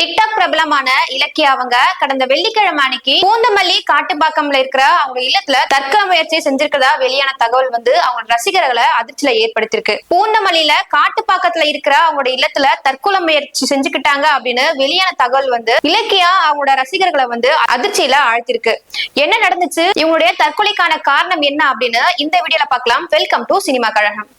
TikTok பிரபலமான இலக்கியா அவங்க கடந்த வெள்ளிக்கிழமை அன்னைக்கு பூந்தமல்லி காட்டுப்பாக்கம்ல இருக்கிற அவங்க இல்லத்துல தற்கொலை முயற்சி செஞ்சிருக்கிறதா வெளியான தகவல் அவங்க ரசிகர்களை அதிர்ச்சியில ஏற்படுத்திருக்கு. பூந்தமல்லியில காட்டுப்பாக்கத்துல இருக்கிற அவங்களோட இல்லத்துல தற்கொலை முயற்சி செஞ்சுக்கிட்டாங்க அப்படின்னு வெளியான தகவல் இலக்கியா அவங்களோட ரசிகர்களை அதிர்ச்சியில ஆழ்த்திருக்கு. என்ன நடந்துச்சு, இவங்களுடைய தற்கொலைக்கான காரணம் என்ன அப்படின்னு இந்த வீடியோல பார்க்கலாம். Welcome to cinema Kazhagam.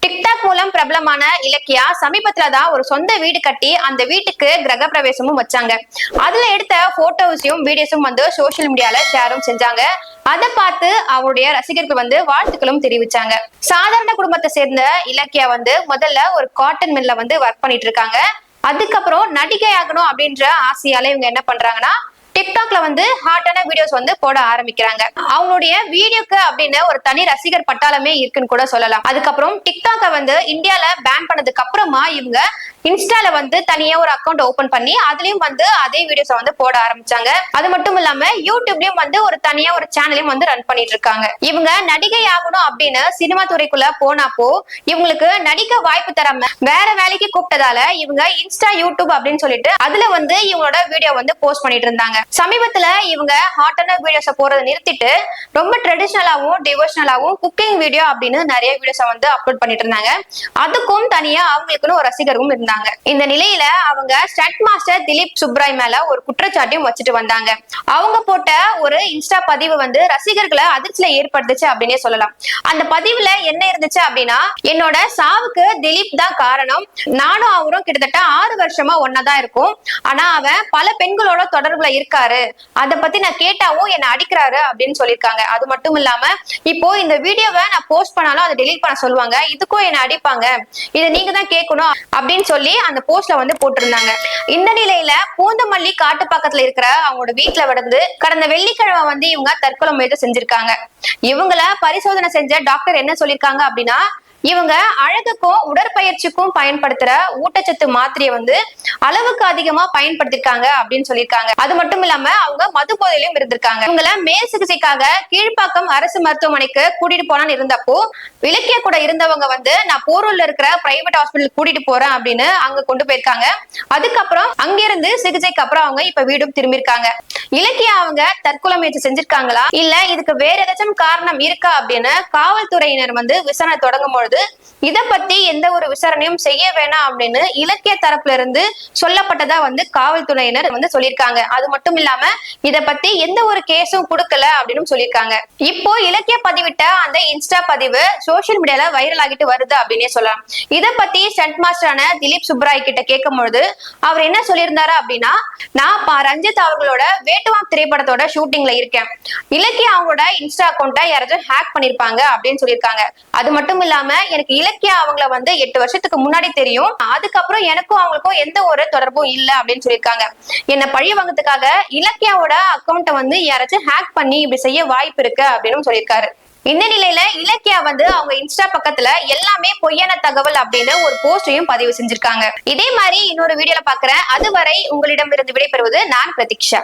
TikTok மூலம் பிரபலமான இலக்கியா சமீபத்துலதான் ஒரு சொந்த வீடு கட்டி அந்த வீட்டுக்கு கிரக பிரவேசமும் வச்சாங்க. அதுல எடுத்த போட்டோஸையும் வீடியோஸும் சோசியல் மீடியால ஷேரும் செஞ்சாங்க. அதை பார்த்து அவருடைய ரசிகர்கள் வாழ்த்துக்களும் தெரிவிச்சாங்க. சாதாரண குடும்பத்தை சேர்ந்த இலக்கியா முதல்ல ஒரு காட்டன் மில்ல ஒர்க் பண்ணிட்டு இருக்காங்க. அதுக்கப்புறம் நடிகை ஆகணும் அப்படின்ற ஆசையால இவங்க என்ன பண்றாங்கன்னா டிக்டாக்ல ஹாட்டான வீடியோஸ் போட ஆரம்பிக்கிறாங்க. அவங்களுடைய வீடியோக்கு அப்படின்னு ஒரு தனி ரசிகர் பட்டாளமே இருக்குன்னு கூட சொல்லலாம். அதுக்கப்புறம் டிக்டாக்க இந்தியால பேன் பண்ணதுக்கு அப்புறமா இவங்க இன்ஸ்டால தனியா ஒரு அக்கௌண்ட் ஓபன் பண்ணி அதுலயும் அதே வீடியோஸ் போட ஆரம்பிச்சாங்க. அது மட்டும் இல்லாம யூடியூப்லயும் ஒரு தனியா ஒரு சேனலையும் ரன் பண்ணிட்டு இருக்காங்க. இவங்க நடிகை ஆகணும் அப்படின்னு சினிமா துறைக்குள்ள போனப்போ இவங்களுக்கு நடிக்க வாய்ப்பு தராம வேற வேலைக்கு கூப்பிட்டதால இவங்க இன்ஸ்டா யூடியூப் அப்படின்னு சொல்லிட்டு அதுல இவங்களோட வீடியோ போஸ்ட் பண்ணிட்டு இருந்தாங்க. சமீபத்துல இவங்க ஹாட்டான வீடியோஸ போறதை நிறுத்திட்டு ரொம்ப ட்ரெடிஷனலாவும் டிவோஷனலாவும் குக்கிங் வீடியோ அப்படின்னு நிறைய வீடியோஸ அப்லோட் பண்ணிட்டு இருந்தாங்க. அதுக்கும் தனியா அவங்களுக்குன்னு ஒரு ரசிகரும் இருந்தாங்க. இந்த நிலையில அவங்க ஸ்டண்ட் மாஸ்டர் திலீப் சுப்ராய் மேல ஒரு குற்றச்சாட்டையும் வச்சுட்டு வந்தாங்க. அவங்க போட்ட ஒரு இன்ஸ்டா பதிவு ரசிகர்களை அதிர்ச்சியில ஏற்படுத்துச்சு அப்படின்னே சொல்லலாம். அந்த பதிவுல என்ன இருந்துச்சு அப்படின்னா, என்னோட சாவுக்கு திலீப் தான் காரணம், நானும் அவரும் கிட்டத்தட்ட 6 வருஷமா ஒன்னாதான் இருக்கும், ஆனா அவன் பல பெண்களோட தொடர்புல இருக்காரு, அதை பத்தி நான் கேட்டாவும் என்ன அடிக்கிறாரு அப்படின்னு சொல்லியிருக்காங்க. அது மட்டும் இல்லாம இப்போ இந்த வீடியோவை நான் போஸ்ட் பண்ணாலும் அதை டெலீட் பண்ண சொல்லுவாங்க, இதுக்கும் என்ன அடிப்பாங்க, இதை நீங்க தான் கேட்கணும் அப்படின்னு சொல்லி அந்த போஸ்ட்ல போட்டிருந்தாங்க. இந்த நிலையில பூந்தமல்லி காட்டுப்பாக்கத்துல இருக்கிற அவங்களோட வீட்டுல கடந்த வெள்ளிக்கிழமை இவங்க தற்கொலை முயற்சி செஞ்சிருக்காங்க. இவங்கள பரிசோதனை செஞ்ச டாக்டர் என்ன சொல்லிருக்காங்க அப்படின்னா, இவங்க அழகுக்கும் உடற்பயிற்சிக்கும் பயன்படுத்துற ஊட்டச்சத்து மாத்திரையை அளவுக்கு அதிகமா பயன்படுத்திருக்காங்க அப்படின்னு சொல்லியிருக்காங்க. அது மட்டும் இல்லாம அவங்க மது போதையிலும் இருந்திருக்காங்க. இவங்கள மேல் சிகிச்சைக்காக கீழ்ப்பாக்கம் அரசு மருத்துவமனைக்கு கூட்டிட்டு போனான்னு இருந்தப்போ இலக்கிய கூட இருந்தவங்க நான் போரூர்ல இருக்கிற பிரைவேட் ஹாஸ்பிட்டல் கூட்டிட்டு போறேன் அப்படின்னு அங்க கொண்டு போயிருக்காங்க. அதுக்கப்புறம் அங்கிருந்து சிகிச்சைக்கு அப்புறம் அவங்க இப்ப வீடும் திரும்பியிருக்காங்க. இலக்கியா அவங்க தற்கொலை முயற்சி செஞ்சிருக்காங்களா இல்ல இதுக்கு வேற ஏதாச்சும் காரணம் இருக்கா அப்படின்னு காவல்துறையினர் விசாரணை தொடங்கும் பொழுது இத பத்தி எந்த ஒரு விசாரணையும் செய்ய வேணாம் அப்படின்னு இலக்கிய தரப்புல இருந்து சொல்லப்பட்டதா காவல்துறையினர் சொல்லியிருக்காங்க. அது மட்டும் இல்லாம இத பத்தி எந்த ஒரு கேஸும் கொடுக்கல அப்படின்னு சொல்லியிருக்காங்க. இப்போ இலக்கிய பதிவிட்ட அந்த இன்ஸ்டா பதிவு சோசியல் மீடியால வைரல் ஆகிட்டு வருது அப்படின்னே சொல்லலாம். இத பத்தி ஸ்டண்ட் மாஸ்டரான திலீப் சுப்ராய் கிட்ட கேட்கும் பொழுது அவர் என்ன சொல்லியிருந்தாரு அப்படின்னா, நான் ரஞ்சித் அவர்களோட வேட்டுவான் திரைப்படத்தோட ஷூட்டிங்ல இருக்கேன், இலக்கிய அவங்களோட இன்ஸ்டா அக்கௌண்ட்டை யாராச்சும் ஹேக் பண்ணிருப்பாங்க அப்படின்னு சொல்லியிருக்காங்க. அது மட்டும் இல்லாம எனக்கு இலக்கியா அவங்கள 8 வருஷத்துக்கு முன்னாடி தெரியும், அதுக்கப்புறம் எனக்கும் அவங்களுக்கும் எந்த ஒரு தொடர்பும் இல்ல அப்படின்னு சொல்லியிருக்காங்க. என்ன பழி வாங்கறதுக்காக இலக்கியாவோட அக்கௌண்ட்டை யாராச்சும் ஹேக் பண்ணி இப்படி செய்ய வாய்ப்பு இருக்கு அப்படின்னு சொல்லியிருக்காரு. இந்த நிலையில இலக்கியா அவங்க இன்ஸ்டா பக்கத்துல எல்லாமே பொய்யான தகவல் அப்படின்னு ஒரு போஸ்டையும் பதிவு செஞ்சிருக்காங்க. இதே மாதிரி இன்னொரு வீடியோல பாக்குறேன். அதுவரை உங்களிடம் இருந்து விடைபெறுவது நான் பிரதீக்ஷா.